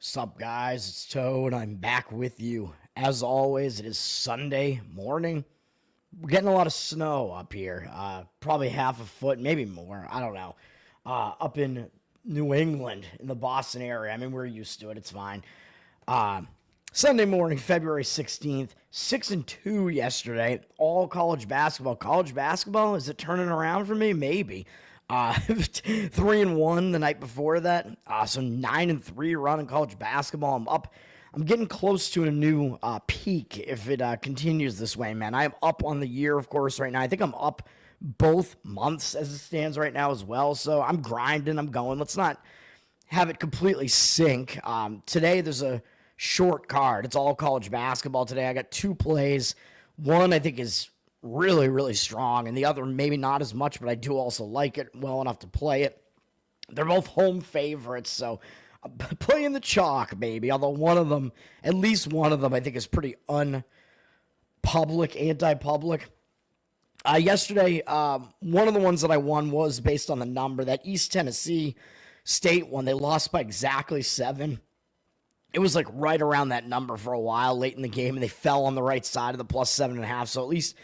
Sup, guys? It's Toad. I'm back with you. As always, it is Sunday morning. We're getting a lot of snow up here. Probably half a foot, maybe more. I don't know. Up in New England, in the Boston area. I mean, we're used to it. It's fine. Uh, Sunday morning, February 16th. 6-2 yesterday. All college basketball. College basketball? Is it turning around for me? Maybe. 3-1 the night before that. So 9-3 run in college basketball. I'm getting close to a new peak if it continues this way, man. I'm up on the year, of course, right now. I think I'm up both months as it stands right now as well. So I'm grinding. I'm going. Let's not have it completely sink. Today there's a short card. It's all college basketball today. I got two plays. One I think is really, really strong, and the other maybe not as much, but I do also like it well enough to play it. They're both home favorites, so playing the chalk, baby. Although one of them, at least one of them, I think is pretty anti-public. Yesterday, one of the ones that I won was based on the number. That East Tennessee State one, they lost by exactly 7. It was like right around that number for a while late in the game, and they fell on the right side of the plus 7.5. So at least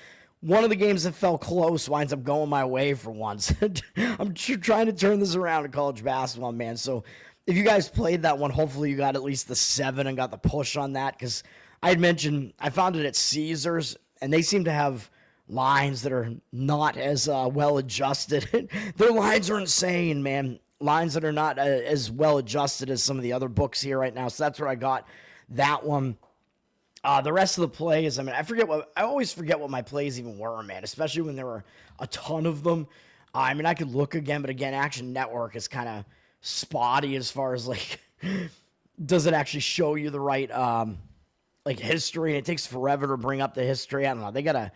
one of the games that fell close winds up going my way for once. I'm trying to turn this around in college basketball, man. So if you guys played that one, hopefully you got at least the 7 and got the push on that, because I had mentioned I found it at Caesars, and they seem to have lines that are not as well adjusted. Their lines are insane, man. Lines that are not as well adjusted as some of the other books here right now. So that's where I got that one. The rest of the plays, I mean, I always forget what my plays even were, man, especially when there were a ton of them. I mean, I could look again, but again, Action Network is kind of spotty as far as, like, does it actually show you the right, history? And it takes forever to bring up the history. I don't know. They got to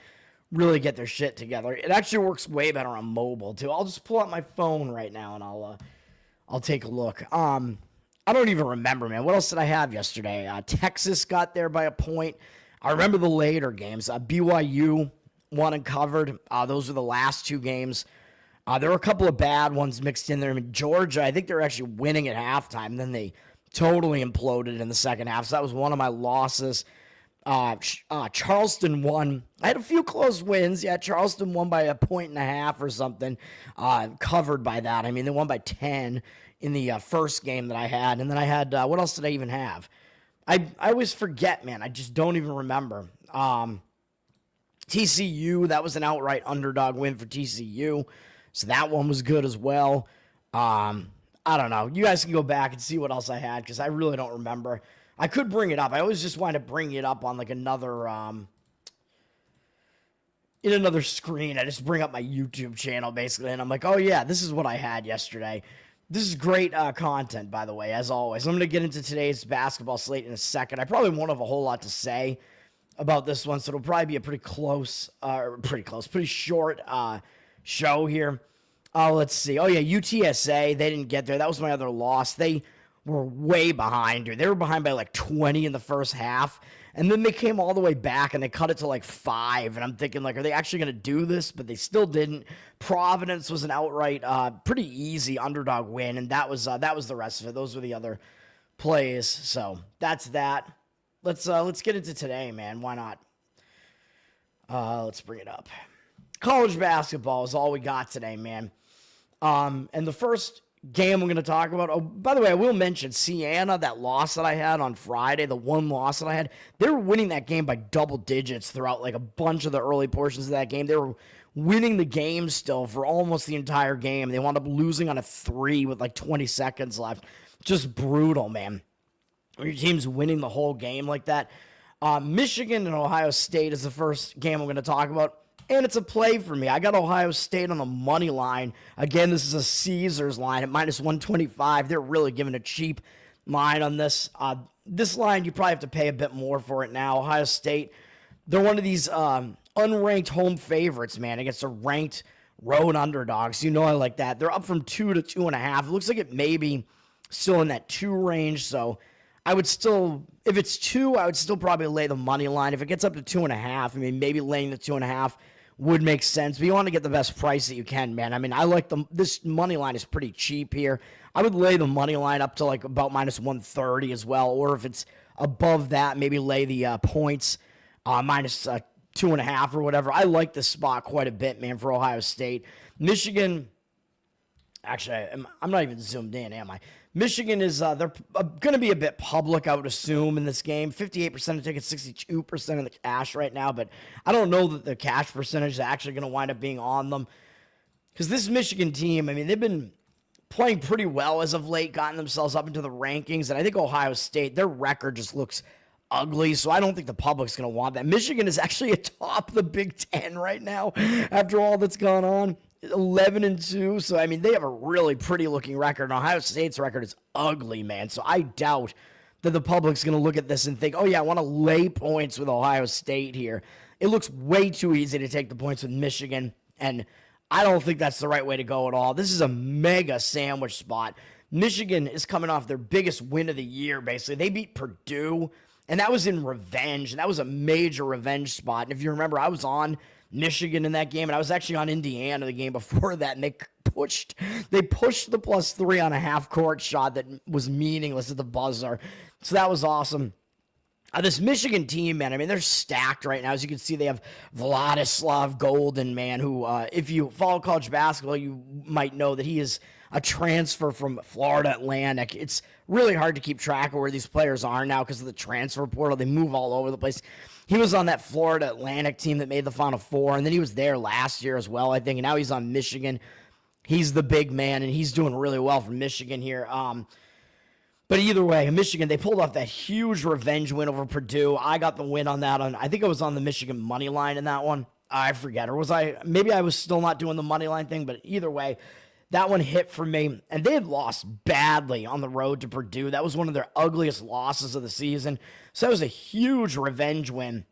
really get their shit together. It actually works way better on mobile, too. I'll just pull out my phone right now, and I'll take a look. I don't even remember, man. What else did I have yesterday? Texas got there by a point. I remember the later games. BYU won and covered. Those were the last 2 games. There were a couple of bad ones mixed in there. I mean, Georgia, I think they were actually winning at halftime. Then they totally imploded in the second half. So that was one of my losses. Charleston won. I had a few close wins. Yeah, Charleston won by 1.5 or something. Covered by that. I mean, they won by 10 in the first game that I had. And then I had, what else did I even have? I always forget, man. I just don't even remember. TCU, that was an outright underdog win for TCU. So that one was good as well. I don't know. You guys can go back and see what else I had, because I really don't remember. I could bring it up. I always just wind up bringing it up on like another, in another screen. I just bring up my YouTube channel basically, and I'm like, oh yeah, this is what I had yesterday. This is great content, by the way, as always. I'm going to get into today's basketball slate in a second. I probably won't have a whole lot to say about this one, so it'll probably be a pretty short show here. Let's see. Oh yeah, UTSA, they didn't get there. That was my other loss. They were way behind, dude. They were behind by like 20 in the first half. And then they came all the way back and they cut it to like 5. And I'm thinking, like, are they actually going to do this? But they still didn't. Providence was an outright, pretty easy underdog win. And that was the rest of it. Those were the other plays. So that's that. Let's get into today, man. Why not? Let's bring it up. College basketball is all we got today, man. And the first game I'm going to talk about. Oh, by the way, I will mention Siena, that loss that I had on Friday, the one loss that I had, they were winning that game by double digits throughout like a bunch of the early portions of that game. They were winning the game still for almost the entire game. They wound up losing on a 3 with like 20 seconds left. Just brutal, man. When your team's winning the whole game like that. Michigan and Ohio State is the first game I'm going to talk about. And it's a play for me. I got Ohio State on the money line. Again, this is a Caesars line at minus 125. They're really giving a cheap line on this. This line, you probably have to pay a bit more for it now. Ohio State, they're one of these unranked home favorites, man, against a ranked road underdogs. You know I like that. They're up from 2 to 2.5. It looks like it may be still in that 2 range, so I would still, if it's 2, I would still probably lay the money line. If it gets up to 2.5, I mean, maybe laying the 2.5 would make sense. But you want to get the best price that you can, man. I mean, I like this money line is pretty cheap here. I would lay the money line up to like about minus 130 as well, or if it's above that, maybe lay the points minus 2.5 or whatever. I like this spot quite a bit, man, for Ohio State. Michigan, actually, I'm not even zoomed in, am I? Michigan is, they're going to be a bit public, I would assume, in this game. 58% of tickets, 62% of the cash right now, but I don't know that the cash percentage is actually going to wind up being on them. Because this Michigan team, I mean, they've been playing pretty well as of late, gotten themselves up into the rankings, and I think Ohio State, their record just looks ugly, so I don't think the public's going to want that. Michigan is actually atop the Big Ten right now after all that's gone on. 11-2, so I mean they have a really pretty looking record. And Ohio State's record is ugly, man. So I doubt that the public's going to look at this and think, oh yeah, I want to lay points with Ohio State here. It looks way too easy to take the points with Michigan, and I don't think that's the right way to go at all. This is a mega sandwich spot. Michigan is coming off their biggest win of the year, basically. They beat Purdue, and that was in revenge, and that was a major revenge spot. And if you remember, I was on Michigan in that game, and I was actually on Indiana the game before that, and they pushed the +3 on a half-court shot that was meaningless at the buzzer. So that was awesome. This Michigan team, man, I mean, they're stacked right now. As you can see, they have Vladislav Golden, man, who, if you follow college basketball, you might know that he is a transfer from Florida Atlantic. It's really hard to keep track of where these players are now because of the transfer portal. They move all over the place. He was on that Florida Atlantic team that made the Final Four, and then he was there last year as well, I think, and now he's on Michigan. He's the big man, and he's doing really well for Michigan here. But either way, Michigan, they pulled off that huge revenge win over Purdue. I got the win on that. I think I was on the Michigan money line in that one. I forget. Or was I? Maybe I was still not doing the money line thing, but either way, that one hit for me. And they had lost badly on the road to Purdue. That was one of their ugliest losses of the season. So that was a huge revenge win.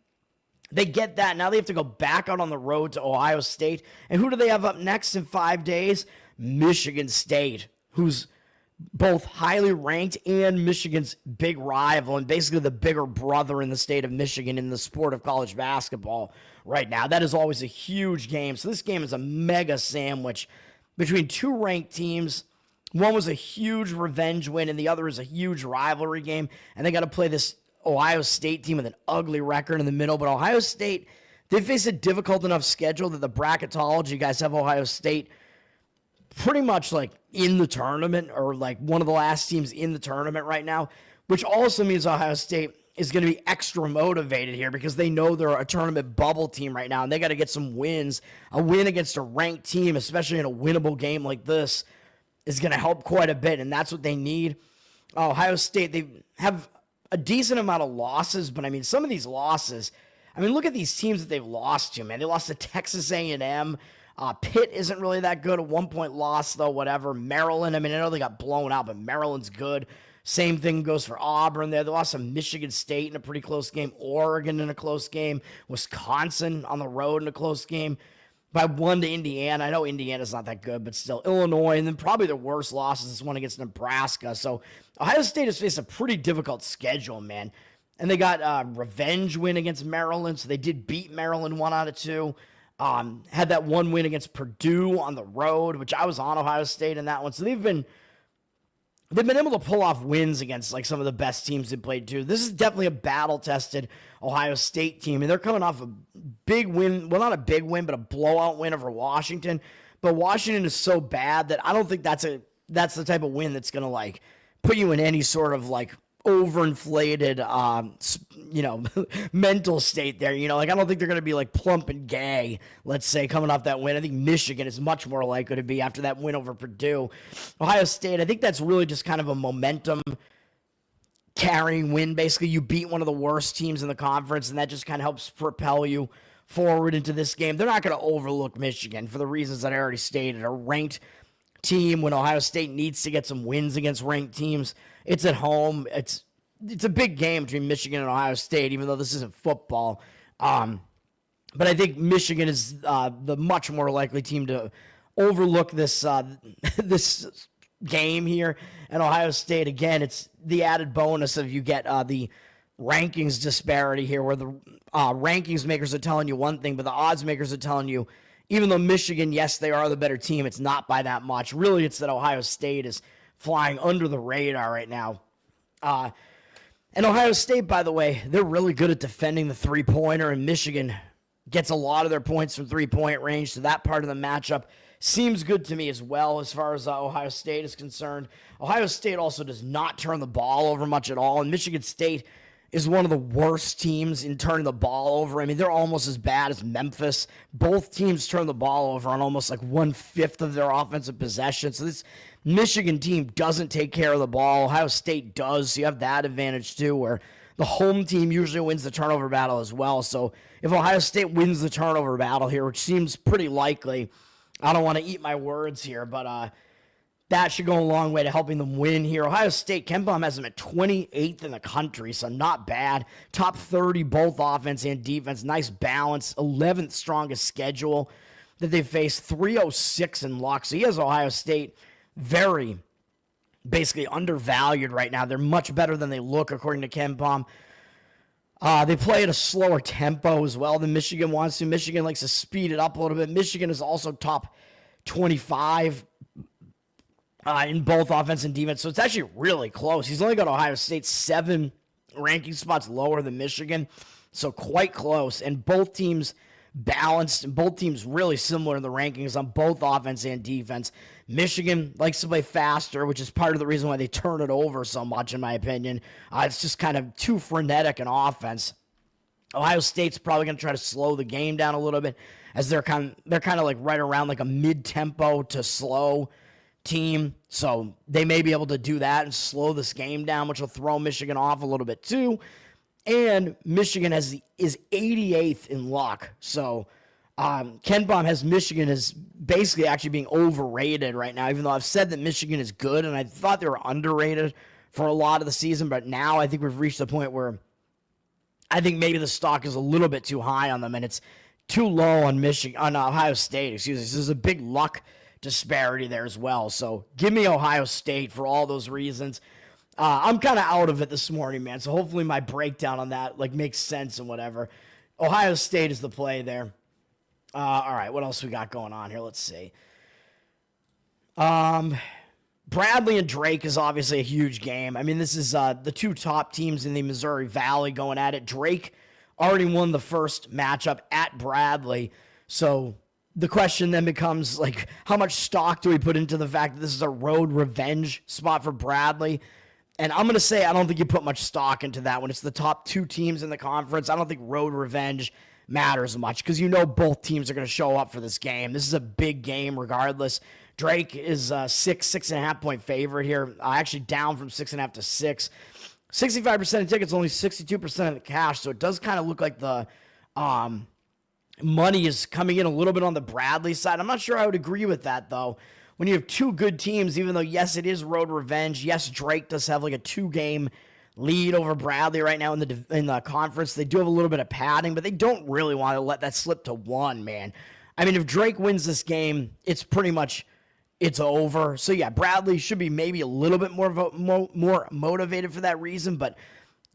They get that. Now they have to go back out on the road to Ohio State. And who do they have up next in 5 days? Michigan State, who's both highly ranked and Michigan's big rival and basically the bigger brother in the state of Michigan in the sport of college basketball right now. That is always a huge game. So this game is a mega sandwich between two ranked teams. One was a huge revenge win and the other is a huge rivalry game. And they got to play this Ohio State team with an ugly record in the middle. But Ohio State, they face a difficult enough schedule that the bracketology guys have Ohio State pretty much like in the tournament or like one of the last teams in the tournament right now, which also means Ohio State is going to be extra motivated here because they know they're a tournament bubble team right now and they got to get some wins. A win against a ranked team, especially in a winnable game like this, is going to help quite a bit, and that's what they need. Ohio State, they have a decent amount of losses, but I mean, some of these losses, I mean, look at these teams that they've lost to, man. They lost to Texas A&M. Pitt isn't really that good. A 1-point loss, though, whatever. Maryland, I mean, I know they got blown out, but Maryland's good. Same thing goes for Auburn there. They lost to Michigan State in a pretty close game. Oregon in a close game. Wisconsin on the road in a close game. By 1 to Indiana. I know Indiana's not that good, but still. Illinois, and then probably their worst loss is this one against Nebraska. So Ohio State has faced a pretty difficult schedule, man. And they got a revenge win against Maryland, so they did beat Maryland 1 out of 2. Had that one win against Purdue on the road, which I was on Ohio State in that one. So they've been able to pull off wins against like some of the best teams they played too. This is definitely a battle-tested Ohio State team, and they're coming off a big win. Well, not a big win, but a blowout win over Washington. But Washington is so bad that I don't think that's the type of win that's gonna like put you in any sort of like overinflated, mental state there. Like I don't think they're going to be like plump and gay, let's say, coming off that win. I think Michigan is much more likely to be after that win over Purdue. Ohio State, I think that's really just kind of a momentum carrying win. Basically, you beat one of the worst teams in the conference, and that just kind of helps propel you forward into this game. They're not going to overlook Michigan for the reasons that I already stated. A ranked team, when Ohio State needs to get some wins against ranked teams, it's at home. It's a big game between Michigan and Ohio State, even though this isn't football. But I think Michigan is the much more likely team to overlook this this game here. And Ohio State, again, it's the added bonus of you get the rankings disparity here where the rankings makers are telling you one thing, but the odds makers are telling you, even though Michigan, yes, they are the better team, it's not by that much. Really, it's that Ohio State is flying under the radar right now. And Ohio State, by the way, they're really good at defending the three-pointer, and Michigan gets a lot of their points from three-point range, so that part of the matchup seems good to me as well as far as Ohio State is concerned. Ohio State also does not turn the ball over much at all, and Michigan State is one of the worst teams in turning the ball over. I mean, they're almost as bad as Memphis. Both teams turn the ball over on almost like 1/5 of their offensive possession. So this Michigan team doesn't take care of the ball. Ohio State does, so you have that advantage too, where the home team usually wins the turnover battle as well. So if Ohio State wins the turnover battle here, which seems pretty likely, I don't want to eat my words here, but that should go a long way to helping them win here. Ohio State, KenPom has them at 28th in the country, so not bad. Top 30, both offense and defense. Nice balance. 11th strongest schedule that they face. 306 in luck. So he has Ohio State very basically undervalued right now. They're much better than they look, according to KenPom. They play at a slower tempo as well than Michigan wants to. Michigan likes to speed it up a little bit. Michigan is also top 25 in both offense and defense, so it's actually really close. He's only got Ohio State 7 ranking spots lower than Michigan, so quite close. And both teams balanced, and both teams really similar in the rankings on both offense and defense. Michigan likes to play faster, which is part of the reason why they turn it over so much, in my opinion. It's just kind of too frenetic in offense. Ohio State's probably going to try to slow the game down a little bit, as they're kind of like right around like a mid-tempo to slow team, so they may be able to do that and slow this game down, which will throw Michigan off a little bit too. And Michigan is 88th in luck, so KenPom has Michigan as basically actually being overrated right now, even though I've said that Michigan is good, and I thought they were underrated for a lot of the season, but now I think we've reached a point where I think maybe the stock is a little bit too high on them, and it's too low on Ohio State, excuse me. So there's a big luck disparity there as well. So give me Ohio State for all those reasons. I'm kind of out of it this morning, man. So hopefully my breakdown on that makes sense and whatever. Ohio State is the play there. All right, what else we got going on here? Let's see. Bradley and Drake is obviously a huge game. I mean, this is the two top teams in the Missouri Valley going at it. Drake already won the first matchup at Bradley, so the question then becomes, how much stock do we put into the fact that this is a road revenge spot for Bradley? And I'm going to say I don't think you put much stock into that when it's the top two teams in the conference. I don't think road revenge matters much because both teams are going to show up for this game. This is a big game regardless. Drake is 6.5 point favorite here, actually down from 6.5 to 6. 65% of tickets, only 62% of the cash, so it does kind of look like the money is coming in a little bit on the Bradley side. I'm not sure I would agree with that, though. When you have two good teams, even though, yes, it is road revenge. Yes, Drake does have a 2-game lead over Bradley right now in the conference. They do have a little bit of padding, but they don't really want to let that slip to 1, man. I mean, if Drake wins this game, it's pretty much it's over. So, yeah, Bradley should be maybe a little bit more motivated for that reason, but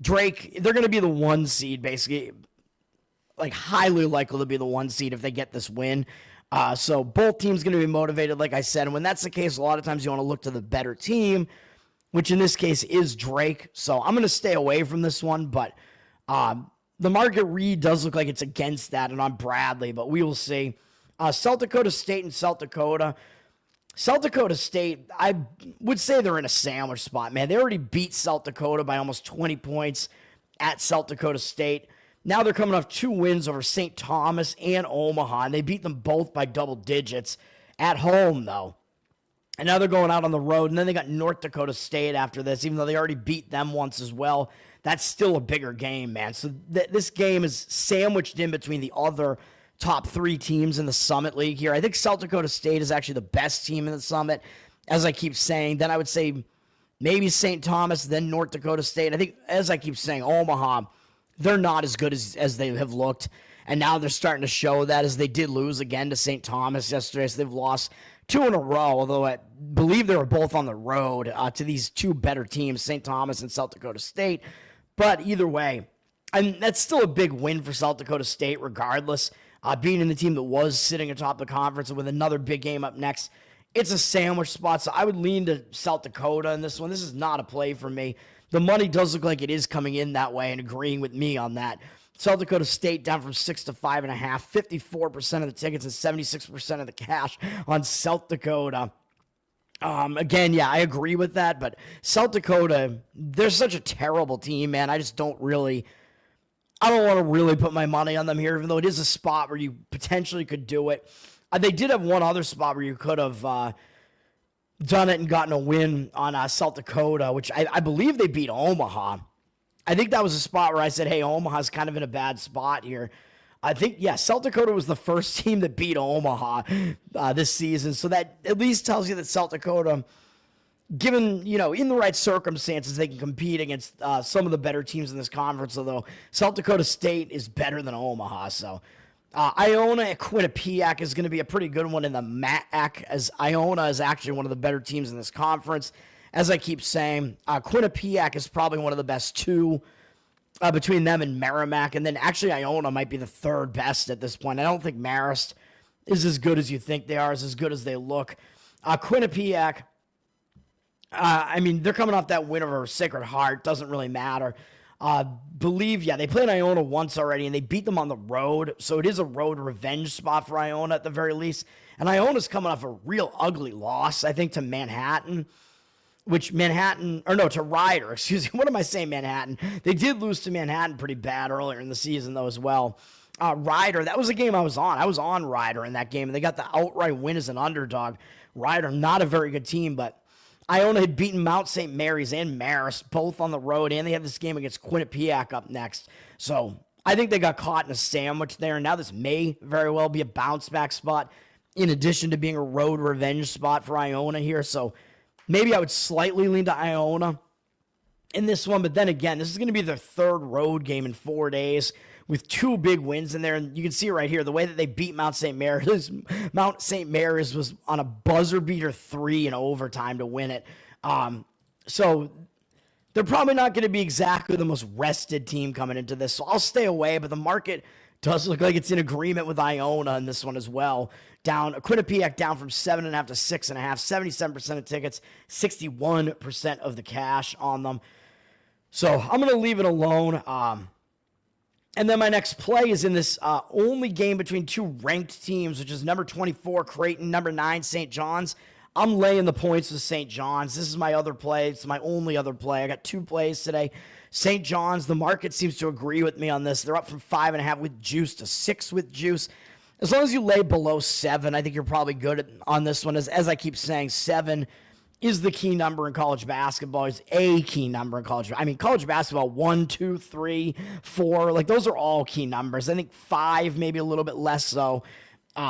Drake, they're going to be the 1 seed, basically. Highly likely to be the 1 seed if they get this win. So both teams going to be motivated, like I said. And when that's the case, a lot of times you want to look to the better team, which in this case is Drake. So I'm going to stay away from this one. But the market read does look like it's against that and on Bradley, but we will see. South Dakota State and South Dakota. South Dakota State, I would say they're in a sandwich spot, man. They already beat South Dakota by almost 20 points at South Dakota State. Now they're coming off 2 wins over St. Thomas and Omaha, and they beat them both by double digits at home, though. And now they're going out on the road, and then they got North Dakota State after this, even though they already beat them once as well. That's still a bigger game, man. So this game is sandwiched in between the other top 3 teams in the Summit League here. I think South Dakota State is actually the best team in the Summit, as I keep saying. Then I would say maybe St. Thomas, then North Dakota State. I think, as I keep saying, Omaha, they're not as good as they have looked, and now they're starting to show that, as they did lose again to St. Thomas yesterday. So they've lost 2 in a row, although I believe they were both on the road to these 2 better teams, St. Thomas and South Dakota State. But either way, and that's still a big win for South Dakota State regardless. Being in the team that was sitting atop the conference and with another big game up next, it's a sandwich spot, so I would lean to South Dakota in this one. This is not a play for me. The money does look like it is coming in that way and agreeing with me on that. South Dakota State down from 6 to 5.5, 54% of the tickets and 76% of the cash on South Dakota. Again, yeah, I agree with that, but South Dakota, they're such a terrible team, man. I don't want to really put my money on them here, even though it is a spot where you potentially could do it. They did have one other spot where you could have done it and gotten a win on South Dakota, which I believe they beat Omaha. I think that was a spot where I said, hey, Omaha's kind of in a bad spot here. I think, yeah, South Dakota was the first team that beat Omaha this season. So that at least tells you that South Dakota, given, in the right circumstances, they can compete against some of the better teams in this conference, although South Dakota State is better than Omaha. So Iona at Quinnipiac is going to be a pretty good one in the MAC, as Iona is actually one of the better teams in this conference. As I keep saying, Quinnipiac is probably one of the best two between them and Merrimack, and then actually Iona might be the third best at this point. I don't think Marist is as good as you think they are, is as good as they look. Quinnipiac, they're coming off that win over Sacred Heart. Doesn't really matter. They played Iona once already, and they beat them on the road, so it is a road revenge spot for Iona at the very least. And Iona's coming off a real ugly loss, I think, to Manhattan. To Ryder, excuse me. What am I saying, Manhattan? They did lose to Manhattan pretty bad earlier in the season, though, as well. Ryder, that was a game I was on. I was on Ryder in that game, and they got the outright win as an underdog. Ryder, not a very good team, but Iona had beaten Mount St. Mary's and Marist, both on the road, and they have this game against Quinnipiac up next. So I think they got caught in a sandwich there, and now this may very well be a bounce-back spot, in addition to being a road revenge spot for Iona here. So maybe I would slightly lean to Iona in this one, but then again, this is going to be their third road game in 4 days with two big wins in there, and you can see right here, the way that they beat Mount St. Mary's. Mount St. Mary's was on a buzzer beater 3 in overtime to win it. So they're probably not going to be exactly the most rested team coming into this, so I'll stay away, but the market does look like it's in agreement with Iona in this one as well. Quinnipiac down from 7.5 to 6.5, 77% of tickets, 61% of the cash on them. So I'm going to leave it alone. And then my next play is in this only game between two ranked teams, which is number 24, Creighton, number 9, St. John's. I'm laying the points with St. John's. This is my other play. It's my only other play. I got two plays today. St. John's, the market seems to agree with me on this. They're up from 5.5 with juice to 6 with juice. As long as you lay below 7, I think you're probably good on this one. As I keep saying, 7 is the key number in college basketball. Is a key number in college. College basketball, 1, 2, 3, 4, like those are all key numbers. I think 5 maybe a little bit less so.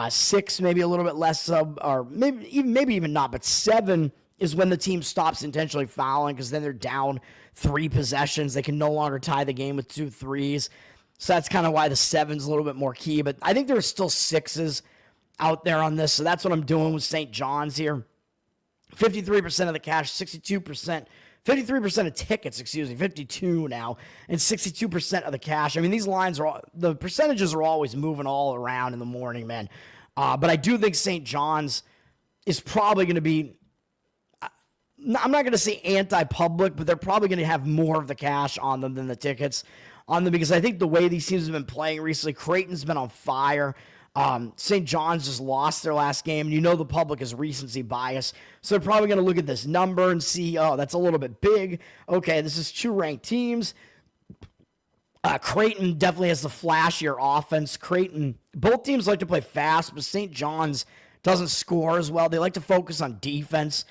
6 maybe a little bit less so, or maybe even not. But 7 is when the team stops intentionally fouling, because then they're down 3 possessions. They can no longer tie the game with 2 threes. So that's kind of why the 7's a little bit more key. But I think there are still 6s out there on this. So that's what I'm doing with St. John's here. 53% of the cash, 53% of tickets, 52 now, and 62% of the cash. These lines the percentages are always moving all around in the morning, man. But I do think St. John's is probably going to be, I'm not going to say anti-public, but they're probably going to have more of the cash on them than the tickets on them, because I think the way these teams have been playing recently, Creighton's been on fire. St. John's just lost their last game, and the public is recency bias, so they're probably going to look at this number and see, oh, that's a little bit big. Okay, this is 2 ranked teams. Creighton definitely has the flashier offense. Both teams like to play fast, but St. John's doesn't score as well. They like to focus on defense,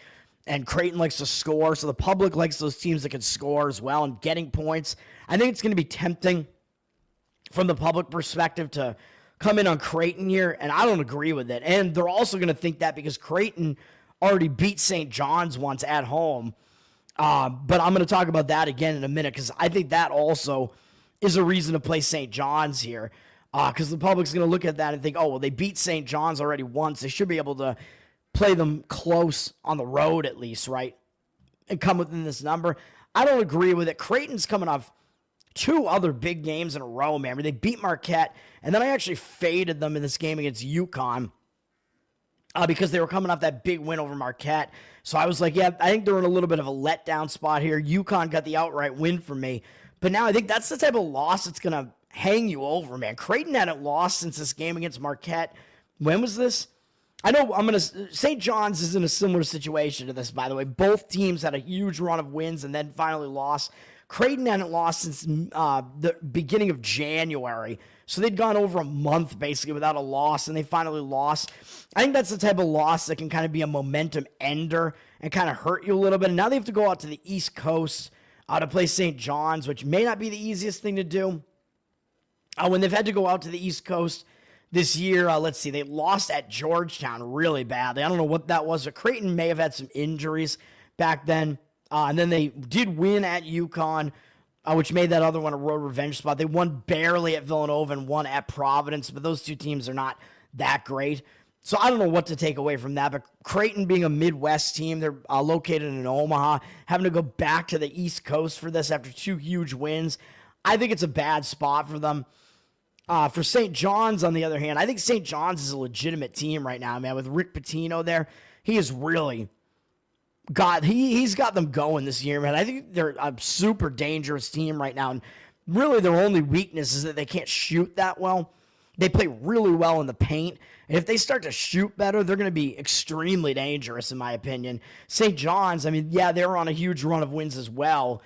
and Creighton likes to score, so the public likes those teams that can score as well and getting points. I think it's going to be tempting from the public perspective to come in on Creighton here, and I don't agree with it. And they're also going to think that because Creighton already beat St. John's once at home. But I'm going to talk about that again in a minute, because I think that also is a reason to play St. John's here, because the public's going to look at that and think, oh, well, they beat St. John's already once. They should be able to play them close on the road at least, right, and come within this number. I don't agree with it. Creighton's coming off two other big games in a row, man. They beat Marquette, and then I actually faded them in this game against UConn. Because they were coming off that big win over Marquette. So I was like, yeah, I think they're in a little bit of a letdown spot here. UConn got the outright win for me. But now I think that's the type of loss that's going to hang you over, man. Creighton hadn't lost since this game against Marquette. When was this? I know St. John's is in a similar situation to this, by the way. Both teams had a huge run of wins and then finally lost. Creighton hadn't lost since the beginning of January. So they'd gone over a month basically without a loss, and they finally lost. I think that's the type of loss that can kind of be a momentum ender and kind of hurt you a little bit. And now they have to go out to the East Coast to play St. John's, which may not be the easiest thing to do. When they've had to go out to the East Coast this year, let's see, they lost at Georgetown really badly. I don't know what that was, but Creighton may have had some injuries back then. And then they did win at UConn, which made that other one a road revenge spot. They won barely at Villanova and won at Providence, but those two teams are not that great. So I don't know what to take away from that, but Creighton being a Midwest team, they're located in Omaha, having to go back to the East Coast for this after two huge wins. I think it's a bad spot for them. For St. John's, on the other hand, I think St. John's is a legitimate team right now, man. With Rick Pitino there, he is really he's got them going this year, man. I think they're a super dangerous team right now, and really their only weakness is that they can't shoot that well. They play really well in the paint, and if they start to shoot better, they're going to be extremely dangerous, in my opinion. St. John's, I mean, yeah, they were on a huge run of wins as well.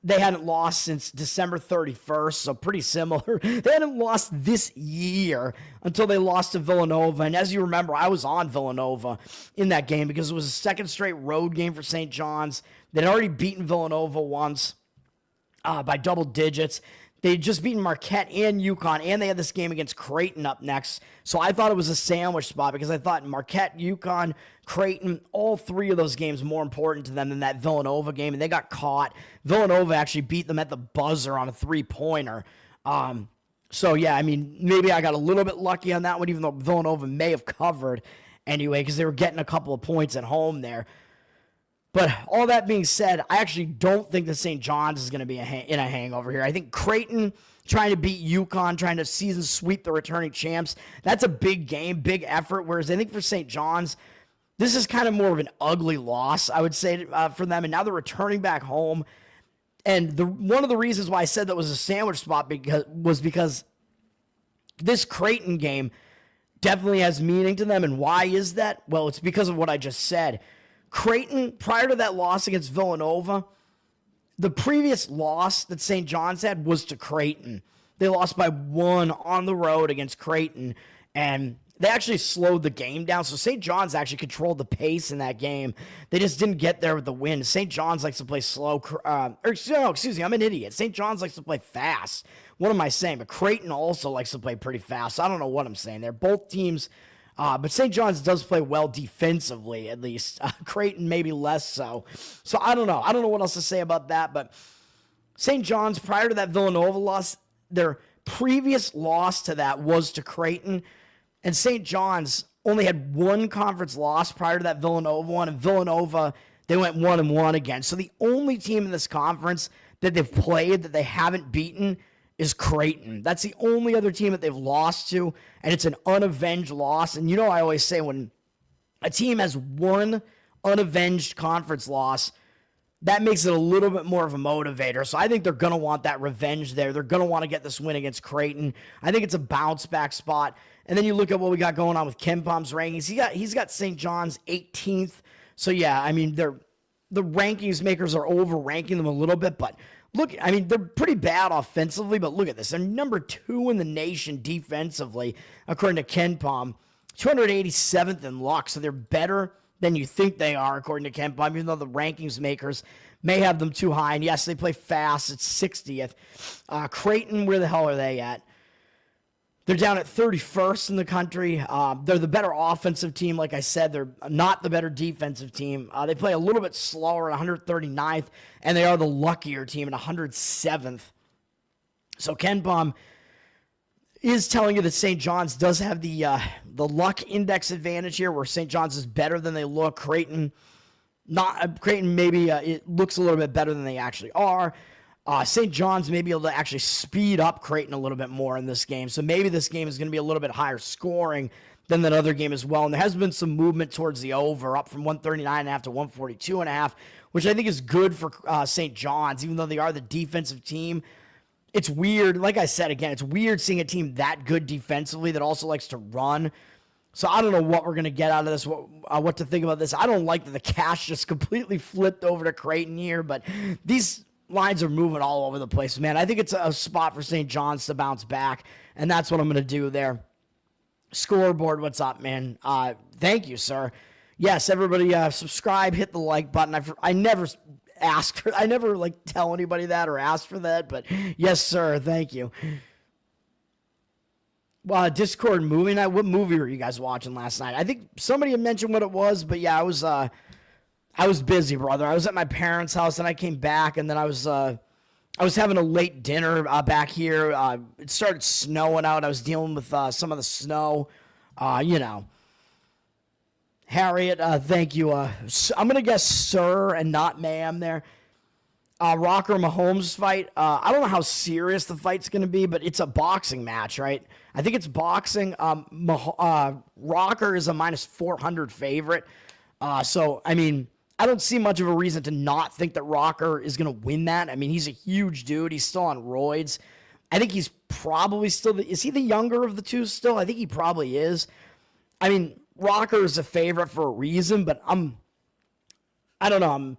They hadn't lost since December 31st, so pretty similar. They hadn't lost this year until they lost to Villanova. And as you remember, I was on Villanova in that game because it was a second straight road game for St. John's. They'd already beaten Villanova once by double digits. They'd just beaten Marquette and UConn, and they had this game against Creighton up next. So I thought it was a sandwich spot because I thought Marquette, UConn, Creighton, all three of those games more important to them than that Villanova game, and they got caught. Villanova actually beat them at the buzzer on a three-pointer. So, yeah, I mean, maybe I got a little bit lucky on that one, even though Villanova may have covered anyway because they were getting a couple of points at home there. But all that being said, I actually don't think that St. John's is going to be in a hangover here. I think Creighton trying to beat UConn, trying to season sweep the returning champs, that's a big game, big effort. Whereas I think for St. John's, this is kind of more of an ugly loss, I would say, for them. And now they're returning back home. And one of the reasons why I said that was a sandwich spot was because this Creighton game definitely has meaning to them. And why is that? Well, it's because of what I just said. Creighton, prior to that loss against Villanova, the previous loss that St. John's had was to Creighton. They lost by 1 on the road against Creighton, and they actually slowed the game down. So St. John's actually controlled the pace in that game. They just didn't get there with the win. St. John's likes to play slow. Excuse me, I'm an idiot. St. John's likes to play fast. What am I saying? But Creighton also likes to play pretty fast. So I don't know what I'm saying there. Both teams... but St. John's does play well defensively, at least. Creighton maybe less so. So I don't know. I don't know what else to say about that. But St. John's, prior to that Villanova loss, their previous loss to that was to Creighton. And St. John's only had one conference loss prior to that Villanova one. And Villanova, they went 1-1 again. So the only team in this conference that they've played that they haven't beaten is Creighton. That's the only other team that they've lost to, and it's an unavenged loss. And you know I always say when a team has one unavenged conference loss, that makes it a little bit more of a motivator. So I think they're going to want that revenge there. They're going to want to get this win against Creighton. I think it's a bounce-back spot. And then you look at what we got going on with KenPom's rankings. He's got St. John's 18th. So, yeah, I mean, the rankings makers are overranking them a little bit, but look, I mean, they're pretty bad offensively, but look at this. They're number 2 in the nation defensively, according to KenPom. 287th in luck, so they're better than you think they are, according to KenPom, even though the rankings makers may have them too high. And yes, they play fast. It's 60th. Creighton, where the hell are they at? They're down at 31st in the country. They're the better offensive team. Like I said, they're not the better defensive team. They play a little bit slower at 139th, and they are the luckier team at 107th. So KenPom is telling you that St. John's does have the luck index advantage here, where St. John's is better than they look. Creighton maybe it looks a little bit better than they actually are. St. John's may be able to actually speed up Creighton a little bit more in this game. So maybe this game is going to be a little bit higher scoring than that other game as well. And there has been some movement towards the over, up from 139.5 to 142.5, which I think is good for St. John's, even though they are the defensive team. It's weird. Like I said, again, it's weird seeing a team that good defensively that also likes to run. So I don't know what we're going to get out of this, what to think about this. I don't like that the cash just completely flipped over to Creighton here, but these lines are moving all over the place, man. I think it's a spot for St. John's to bounce back, and that's what I'm going to do there. Scoreboard, what's up, man? Thank you, sir. Yes, everybody subscribe, hit the like button. I never like tell anybody that or ask for that, but yes, sir. Thank you. Discord movie night. What movie were you guys watching last night? I think somebody had mentioned what it was, but yeah, I was busy, brother. I was at my parents' house, and I came back, and then I was having a late dinner back here. It started snowing out. I was dealing with some of the snow. Harriet, thank you. I'm going to guess sir and not ma'am there. Rocker Mahomes fight. I don't know how serious the fight's going to be, but it's a boxing match, right? I think it's boxing. Rocker is a minus 400 favorite. So, I mean, I don't see much of a reason to not think that Rocker is going to win that. I mean, he's a huge dude. He's still on roids. I think he's probably still, is he the younger of the two still? I think he probably is. I mean, Rocker is a favorite for a reason, but I don't know. I'm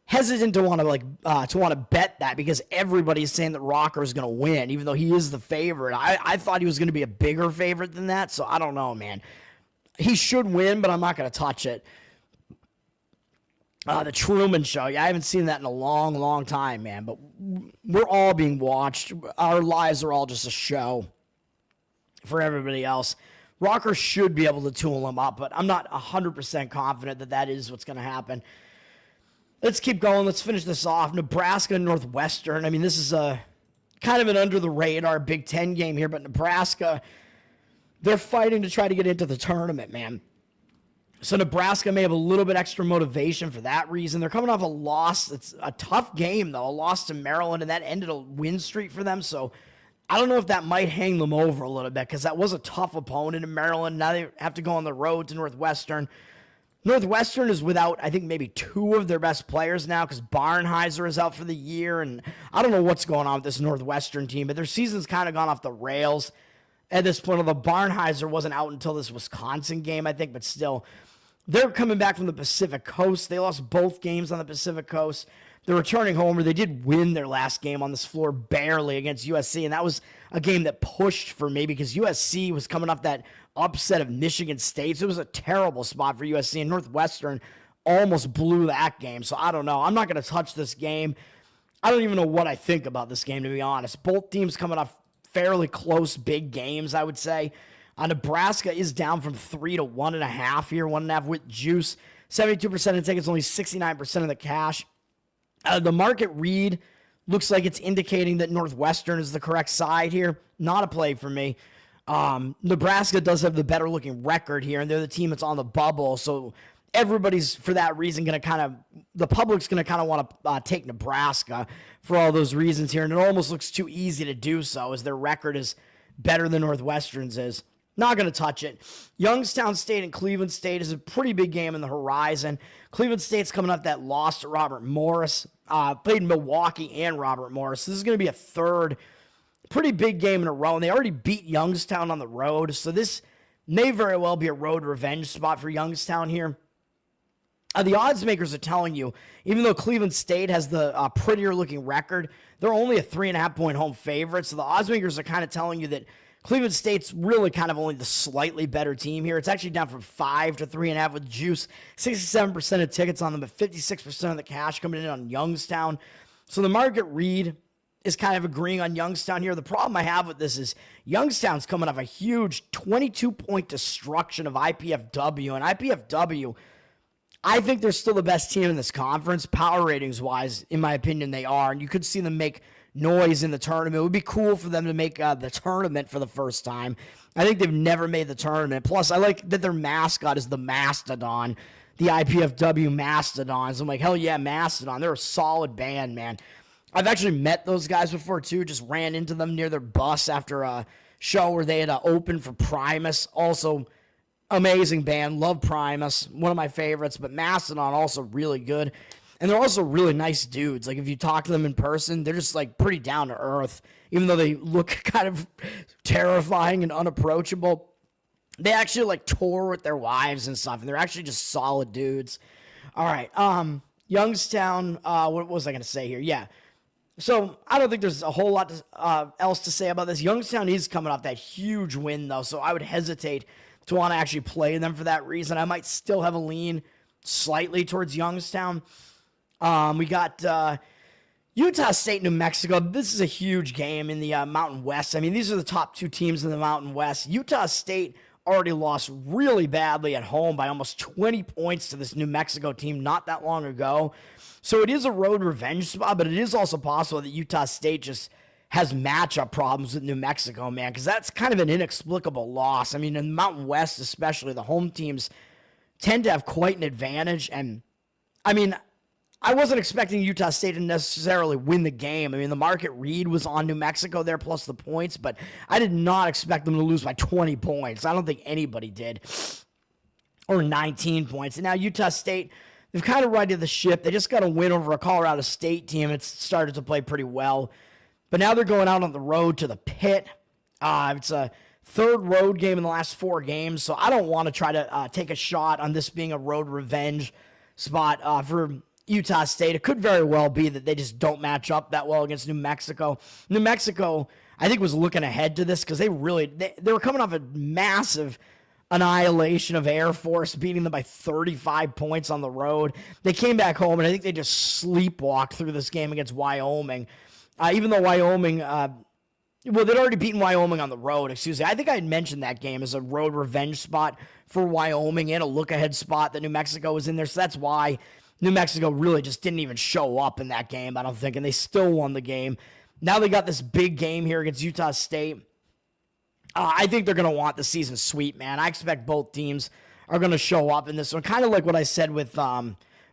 hesitant to want to bet that because everybody's saying that Rocker is going to win, even though he is the favorite. I thought he was going to be a bigger favorite than that, so I don't know, man. He should win, but I'm not going to touch it. The Truman Show. Yeah, I haven't seen that in a long, long time, man. But we're all being watched. Our lives are all just a show for everybody else. Rocker should be able to tool him up, but I'm not 100% confident that that is what's going to happen. Let's keep going. Let's finish this off. Nebraska and Northwestern. I mean, this is a kind of an under-the-radar Big Ten game here, but Nebraska, they're fighting to try to get into the tournament, man. So Nebraska may have a little bit extra motivation for that reason. They're coming off a loss. It's a tough game, though. A loss to Maryland, and that ended a win streak for them. So I don't know if that might hang them over a little bit because that was a tough opponent in Maryland. Now they have to go on the road to Northwestern. Northwestern is without, I think, maybe two of their best players now because Barnheiser is out for the year. And I don't know what's going on with this Northwestern team, but their season's kind of gone off the rails at this point. Although Barnheiser wasn't out until this Wisconsin game, I think, but still. They're coming back from the Pacific Coast. They lost both games on the Pacific Coast. They're returning home, or they did win their last game on this floor barely against USC, and that was a game that pushed for me because USC was coming off that upset of Michigan State, so it was a terrible spot for USC, and Northwestern almost blew that game, so I don't know. I'm not going to touch this game. I don't even know what I think about this game, to be honest. Both teams coming off fairly close big games, I would say. Nebraska is down from 3 to 1.5 here, 1.5 with juice. 72% of tickets, only 69% of the cash. The market read looks like it's indicating that Northwestern is the correct side here. Not a play for me. Nebraska does have the better looking record here, and they're the team that's on the bubble. So everybody's, for that reason, going to the public's going to kind of want to take Nebraska for all those reasons here. And it almost looks too easy to do so as their record is better than Northwestern's is. Not going to touch it. Youngstown State and Cleveland State is a pretty big game in the horizon. Cleveland State's coming up that loss to Robert Morris. Played Milwaukee and Robert Morris. This is going to be a third pretty big game in a row. And they already beat Youngstown on the road. So this may very well be a road revenge spot for Youngstown here. The odds makers are telling you, even though Cleveland State has the prettier looking record, they're only a 3.5 point home favorite. So the odds makers are kind of telling you that Cleveland State's really kind of only the slightly better team here. It's actually down from 5 to 3.5 with juice. 67% of tickets on them, but 56% of the cash coming in on Youngstown. So the market read is kind of agreeing on Youngstown here. The problem I have with this is Youngstown's coming off a huge 22-point destruction of IPFW. And IPFW, I think they're still the best team in this conference. Power ratings-wise, in my opinion, they are. And you could see them make noise in the tournament. It would be cool for them to make the tournament for the first time. I think they've never made the tournament. Plus, I like that their mascot is the Mastodon, the IPFW Mastodons. I'm like, hell yeah, Mastodon. They're a solid band, man. I've actually met those guys before, too. Just ran into them near their bus after a show where they had opened for Primus. Also, amazing band. Love Primus. One of my favorites. But Mastodon, also really good. And they're also really nice dudes. Like, if you talk to them in person, they're just, like, pretty down to earth. Even though they look kind of terrifying and unapproachable. They actually, like, tour with their wives and stuff. And they're actually just solid dudes. All right. Youngstown. What was I going to say here? Yeah. So I don't think there's a whole lot else to say about this. Youngstown is coming off that huge win, though, so I would hesitate to want to actually play them for that reason. I might still have a lean slightly towards Youngstown. We got Utah State, New Mexico. This is a huge game in the Mountain West. I mean, these are the top two teams in the Mountain West. Utah State already lost really badly at home by almost 20 points to this New Mexico team not that long ago. So it is a road revenge spot, but it is also possible that Utah State just has matchup problems with New Mexico, man, because that's kind of an inexplicable loss. I mean, in the Mountain West especially, the home teams tend to have quite an advantage. And, I mean, I wasn't expecting Utah State to necessarily win the game. I mean, the market read was on New Mexico there plus the points, but I did not expect them to lose by 20 points. I don't think anybody did. Or 19 points. And now Utah State, they've kind of righted the ship. They just got a win over a Colorado State team. It's started to play pretty well. But now they're going out on the road to the Pit. It's a third road game in the last 4 games, so I don't want to try to take a shot on this being a road revenge spot for Utah State. It could very well be that they just don't match up that well against New Mexico. New Mexico, I think, was looking ahead to this because they were coming off a massive annihilation of Air Force, beating them by 35 points on the road. They came back home, and I think they just sleepwalked through this game against Wyoming. Even though Wyoming, they'd already beaten Wyoming on the road, excuse me. I think I had mentioned that game as a road revenge spot for Wyoming and a look-ahead spot that New Mexico was in there, so that's why New Mexico really just didn't even show up in that game, I don't think, and they still won the game. Now they got this big game here against Utah State. I think they're going to want the season sweep, man. I expect both teams are going to show up in this one. Kind of like what I said with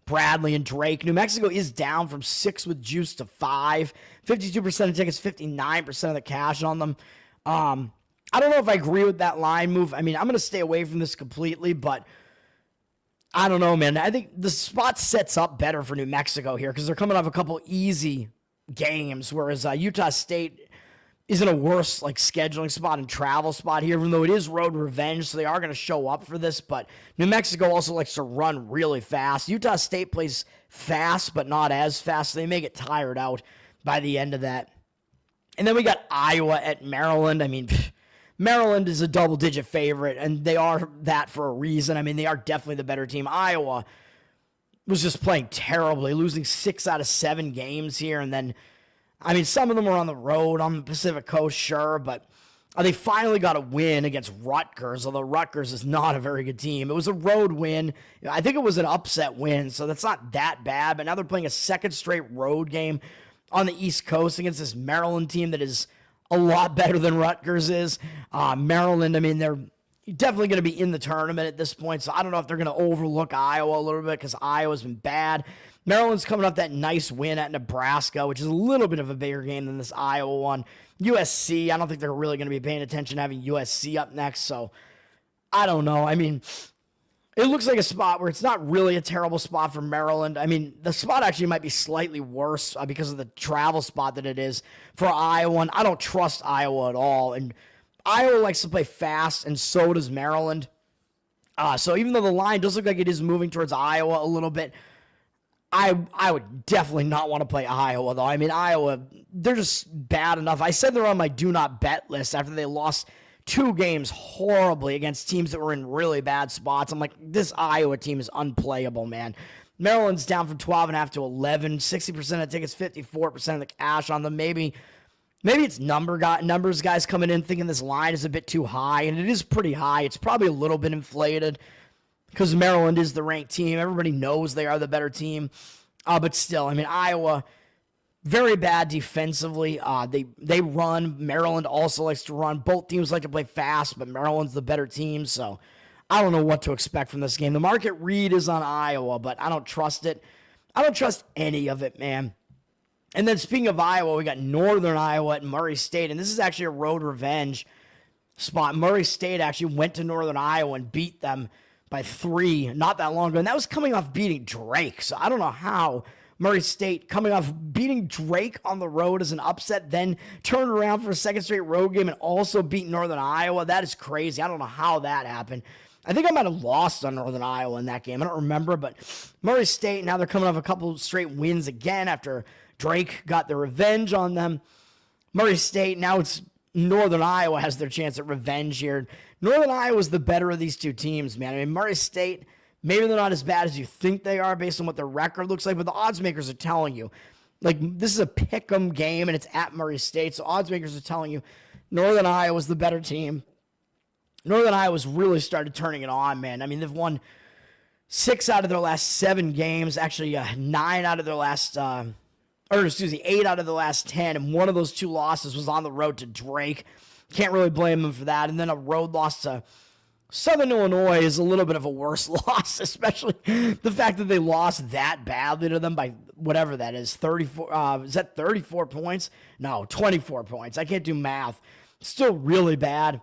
Bradley and Drake. New Mexico is down from 6 with juice to 5. 52% of tickets, 59% of the cash on them. I don't know if I agree with that line move. I mean, I'm going to stay away from this completely, but I don't know, man. I think the spot sets up better for New Mexico here because they're coming off a couple easy games, whereas Utah State is in a worse scheduling spot and travel spot here, even though it is road revenge, so they are going to show up for this. But New Mexico also likes to run really fast. Utah State plays fast, but not as fast, so they may get tired out by the end of that. And then we got Iowa at Maryland. I mean, Maryland is a double-digit favorite, and they are that for a reason. I mean, they are definitely the better team. Iowa was just playing terribly, losing 6 out of 7 games here, and then I mean, some of them were on the road on the Pacific Coast, sure, but they finally got a win against Rutgers, although Rutgers is not a very good team. It was a road win. I think it was an upset win, so that's not that bad, but now they're playing a second straight road game on the East Coast against this Maryland team that is a lot better than Rutgers is. Maryland, I mean, they're definitely going to be in the tournament at this point, so I don't know if they're going to overlook Iowa a little bit because Iowa's been bad. Maryland's coming off that nice win at Nebraska, which is a little bit of a bigger game than this Iowa one. USC, I don't think they're really going to be paying attention to having USC up next, so I don't know. I mean, it looks like a spot where it's not really a terrible spot for Maryland. I mean, the spot actually might be slightly worse because of the travel spot that it is for Iowa, and I don't trust Iowa at all, and Iowa likes to play fast, and so does Maryland. So even though the line does look like it is moving towards Iowa a little bit, I would definitely not want to play Iowa, though. I mean, Iowa, they're just bad enough. I said they're on my do not bet list after they lost 2 games horribly against teams that were in really bad spots. I'm like, this Iowa team is unplayable, man. Maryland's down from 12.5 to 11, 60% of tickets, 54% of the cash on them. Maybe it's numbers guys coming in thinking this line is a bit too high, and it is pretty high. It's probably a little bit inflated because Maryland is the ranked team. Everybody knows they are the better team. But still, I mean, Iowa, very bad defensively. They run. Maryland also likes to run. Both teams like to play fast, but Maryland's the better team, so I don't know what to expect from this game. The market read is on Iowa, but I don't trust it. I don't trust any of it, man. And then speaking of Iowa, we got Northern Iowa at Murray State, and this is actually a road revenge spot. Murray State actually went to Northern Iowa and beat them by 3 not that long ago, and that was coming off beating Drake. So I don't know how Murray State, coming off beating Drake on the road as an upset, then turned around for a second straight road game and also beat Northern Iowa. That is crazy. I don't know how that happened. I think I might have lost on Northern Iowa in that game. I don't remember, but Murray State, now they're coming off a couple straight wins again after Drake got their revenge on them. Murray State, now it's Northern Iowa has their chance at revenge here. Northern Iowa is the better of these two teams, man. I mean, Murray State, maybe they're not as bad as you think they are based on what their record looks like, but the odds makers are telling you. Like, this is a pick'em game, and it's at Murray State, so odds makers are telling you Northern Iowa is the better team. Northern Iowa's really started turning it on, man. I mean, they've won 6 out of their last 7 games, actually 9 out of their last 8 out of the last 10, and one of those 2 losses was on the road to Drake. Can't really blame them for that. And then a road loss to Southern Illinois is a little bit of a worse loss, especially the fact that they lost that badly to them by whatever that is, 34. Is that 34 points? No, 24 points. I can't do math. Still really bad.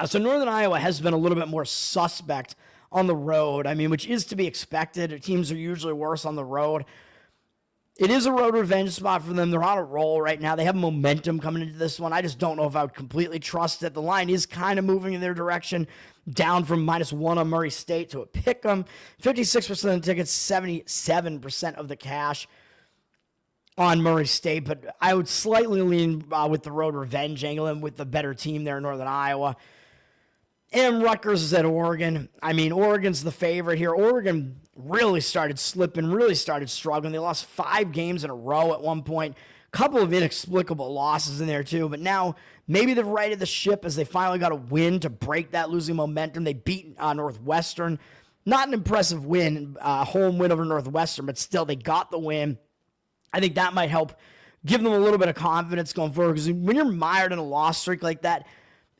So Northern Iowa has been a little bit more suspect on the road. I mean, which is to be expected. Teams are usually worse on the road. It is a road revenge spot for them. They're on a roll right now. They have momentum coming into this one. I just don't know if I would completely trust it. The line is kind of moving in their direction, down from -1 on Murray State to a pick 'em. 56% of the tickets, 77% of the cash on Murray State. But I would slightly lean with the road revenge angle and with the better team there in Northern Iowa. And Rutgers is at Oregon. I mean, Oregon's the favorite here. Oregon really started slipping, really started struggling. They lost 5 games in a row at one point. Couple of inexplicable losses in there too. But now maybe they've righted the ship as they finally got a win to break that losing momentum. They beat Northwestern. Not an impressive win, home win over Northwestern, but still they got the win. I think that might help give them a little bit of confidence going forward, because when you're mired in a loss streak like that,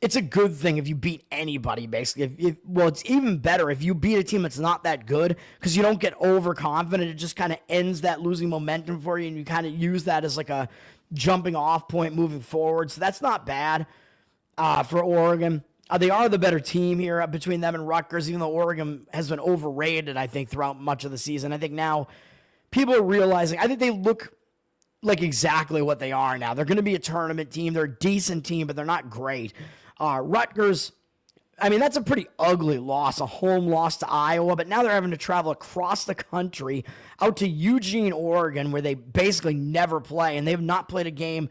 it's a good thing if you beat anybody, basically. Well, it's even better if you beat a team that's not that good, because you don't get overconfident. It just kind of ends that losing momentum for you, and you kind of use that as like a jumping off point moving forward. So that's not bad for Oregon. They are the better team here between them and Rutgers, even though Oregon has been overrated, I think, throughout much of the season. I think now people are realizing, I think they look like exactly what they are now. They're going to be a tournament team. They're a decent team, but they're not great. Rutgers, I mean, that's a pretty ugly loss, a home loss to Iowa, but now they're having to travel across the country out to Eugene, Oregon, where they basically never play, and they've not played a game,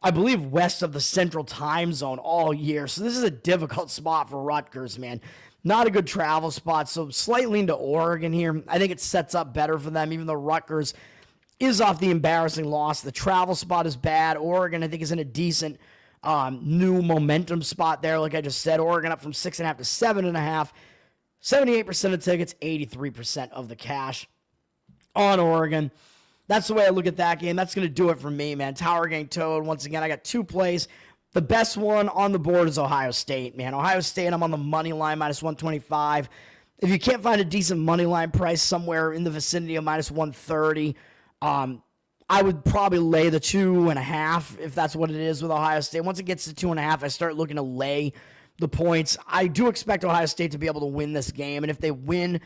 I believe, west of the Central Time Zone all year. So this is a difficult spot for Rutgers, man. Not a good travel spot, so slightly into Oregon here. I think it sets up better for them, even though Rutgers is off the embarrassing loss. The travel spot is bad. Oregon, I think, is in a decent new momentum spot there. Like I just said, Oregon up from 6.5 to 7.5. 78% of tickets, 83% of the cash on Oregon. That's the way I look at that game. That's going to do it for me, man. Tower Gang Toad. Once again, I got 2 plays. The best one on the board is Ohio State, man. Ohio State, I'm on the money line, -125. If you can't find a decent money line price somewhere in the vicinity of -130, I would probably lay the 2.5 if that's what it is with Ohio State. Once it gets to 2.5, I start looking to lay the points. I do expect Ohio State to be able to win this game, and if they win,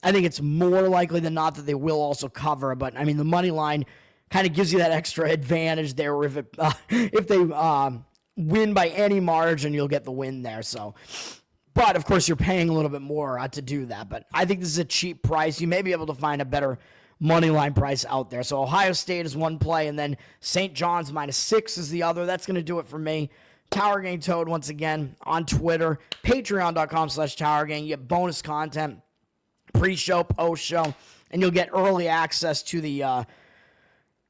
I think it's more likely than not that they will also cover. But I mean, the money line kind of gives you that extra advantage there. If they win by any margin, you'll get the win there. So, but of course, you're paying a little bit more to do that. But I think this is a cheap price. You may be able to find a better money line price out there. So Ohio State is one play, and then St. John's -6 is the other. That's going to do it for me. Tower Gang Toad, once again, on Twitter. Patreon.com/TowerGang. You get bonus content, pre-show, post-show, and you'll get early access to the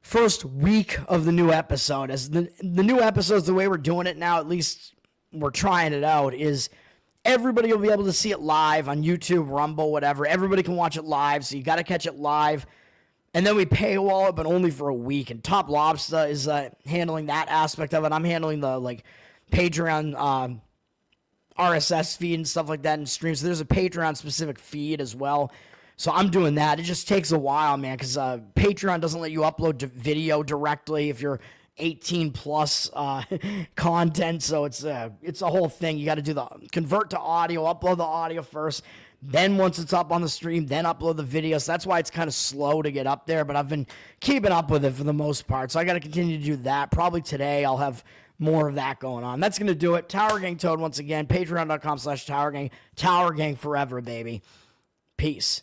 first week of the new episode. As the new episodes, the way we're doing it now, at least we're trying it out, is everybody will be able to see it live on YouTube, Rumble, whatever. Everybody can watch it live, so you got to catch it live. And then we paywall it, but only for a week. And Top Lobster is handling that aspect of it. I'm handling the Patreon RSS feed and stuff like that and streams. So there's a Patreon specific feed as well So I'm doing that. It just takes a while, man, because Patreon doesn't let you upload video directly if you're 18 plus content. So it's a whole thing. You got to do the convert to audio, upload the audio first. Then once it's up on the stream, then upload the video. So that's why it's kind of slow to get up there. But I've been keeping up with it for the most part. So I got to continue to do that. Probably today I'll have more of that going on. That's going to do it. Tower Gang Toad once again. Patreon.com/Tower Gang. Tower Gang forever, baby. Peace.